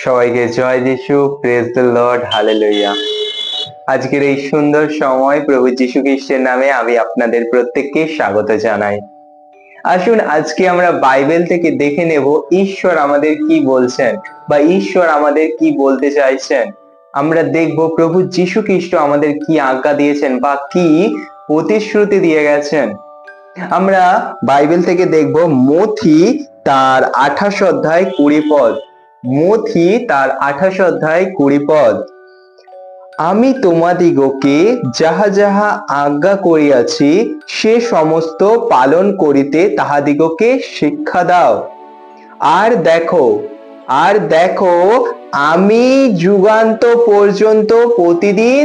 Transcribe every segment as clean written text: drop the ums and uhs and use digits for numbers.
সবাইকে জয় যিশু, praise the Lord, hallelujah. আজকের এই সুন্দর সময় প্রভু যিশু খ্রিস্টের নামে আমি আপনাদের প্রত্যেককে স্বাগত জানাই। আসুন আজকে আমরা বাইবেল থেকে দেখে নেব ঈশ্বর আমাদের কি বলছেন বা ঈশ্বর আমাদের কি বলতে চাইছেন। আমরা দেখব প্রভু যিশু খ্রিস্ট আমাদের কি আজ্ঞা দিয়েছেন বা কি প্রতিশ্রুতি দিয়ে গেছেন। আমরা বাইবেল থেকে দেখব মথি তার 28 অধ্যায় 20 পদ। মথি তার 28 অধ্যায় 20 পদ। আমি তোমাদিগকে যাহা যাহা আজ্ঞা করিয়াছি সে সমস্ত পালন করিতে তাহাদিগকে শিক্ষা দাও। আর দেখো আমি যুগান্ত পর্যন্ত প্রতিদিন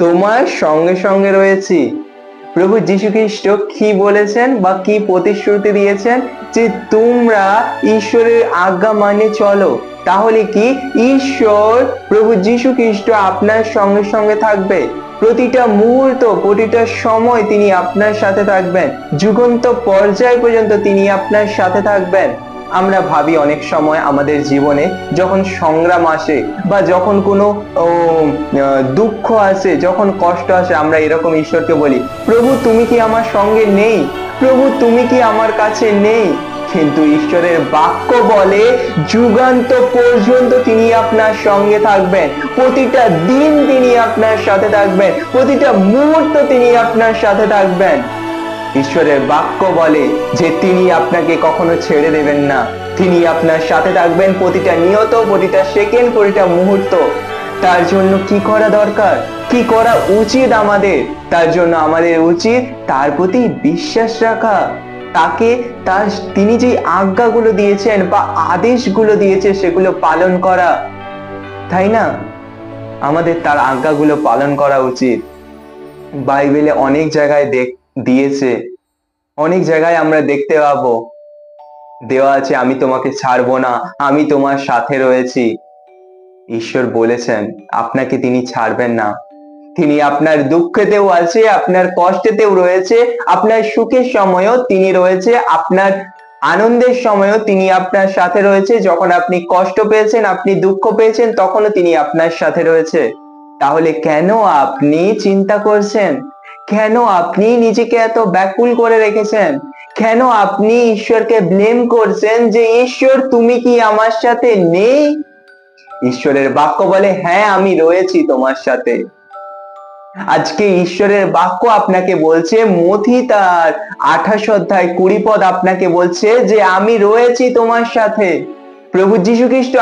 তোমার সঙ্গে সঙ্গে রয়েছি। প্রভু যীশু খ্রিস্ট কি বলেছেন বা কি প্রতিশ্রুতি দিয়েছেন যে তোমরা ঈশ্বরের আজ্ঞা মানে চলো, তাহলে কি ঈশ্বর প্রভু যীশু খ্রিস্ট আপনার সঙ্গে সঙ্গে থাকবে। প্রতিটা মুহূর্ত, প্রতিটা সময় তিনি আপনার সাথে থাকবেন, যুগান্ত পর্যায় পর্যন্ত তিনি আপনার সাথে থাকবেন। আমরা ভাবি অনেক সময় আমাদের জীবনে যখন সংগ্রাম আসে বা যখন কোনো দুঃখ আসে, যখন কষ্ট আসে, আমরা এরকম ঈশ্বরকে বলি, প্রভু তুমি কি আমার সঙ্গে নেই? প্রভু তুমি কি আমার কাছে নেই? কিন্তু ঈশ্বরের বাক্য বলে যুগান্ত পর্যন্ত তিনি আপনার সঙ্গে থাকবেন। প্রতিটা দিন তিনি আপনার সাথে থাকবেন, প্রতিটা মুহূর্ত তিনি আপনার সাথে থাকবেন। ঈশ্বরের বাক্য বলে যে তিনি আপনাকে কখনো ছেড়ে দেবেন না, তিনি আপনার সাথে থাকবেন প্রতিটা নিয়ত, প্রতিটা সেকেন্ড, প্রতিটা মুহূর্ত। তার জন্য কি করা দরকার, কি করা উচিত আমাদের? তার জন্য আমাদের উচিত তার প্রতি বিশ্বাস রাখা, তাকে তিনি যে আজ্ঞাগুলো দিয়েছেন বা আদেশগুলো দিয়েছে সেগুলো পালন করা, তাই না? আমাদের তার আজ্ঞাগুলো পালন করা উচিত। বাইবেলে অনেক জায়গায় দিয়েছে, অনেক জায়গায় আমরা দেখতে পাবো দেওয়া আছে আমি তোমাকে ছাড়বো না, আমি তোমার সাথে রয়েছি। ঈশ্বর বলেছেন আপনাকে তিনি ছাড়বেন না। তিনি আপনার দুঃখেতেও আছে, আপনার কষ্টেতেও রয়েছে, আপনার সুখের সময়ও তিনি রয়েছে, আপনার আনন্দের সময়ও তিনি আপনার সাথে রয়েছে। যখন আপনি কষ্ট পেয়েছেন, আপনি দুঃখ পেয়েছেন, তখনও তিনি আপনার সাথে রয়েছে। তাহলে কেন আপনি চিন্তা করছেন? কেন আপনি নিজেকে এত ব্যাকুল করে রেখেছেন? কেন আপনি ঈশ্বরকে ব্লেম করছেন যে ঈশ্বর তুমি কি আমার সাথে নেই? ঈশ্বরের বাক্য বলে হ্যাঁ আমি রয়েছি তোমার সাথে। আজকে ঈশ্বরের বাক্য আপনাকে বলছে, মথি তার 28 অধ্যায় 20 পদ আপনাকে বলছে যে আমি রয়েছি তোমার সাথে। প্রভু যীশু খ্রিস্ট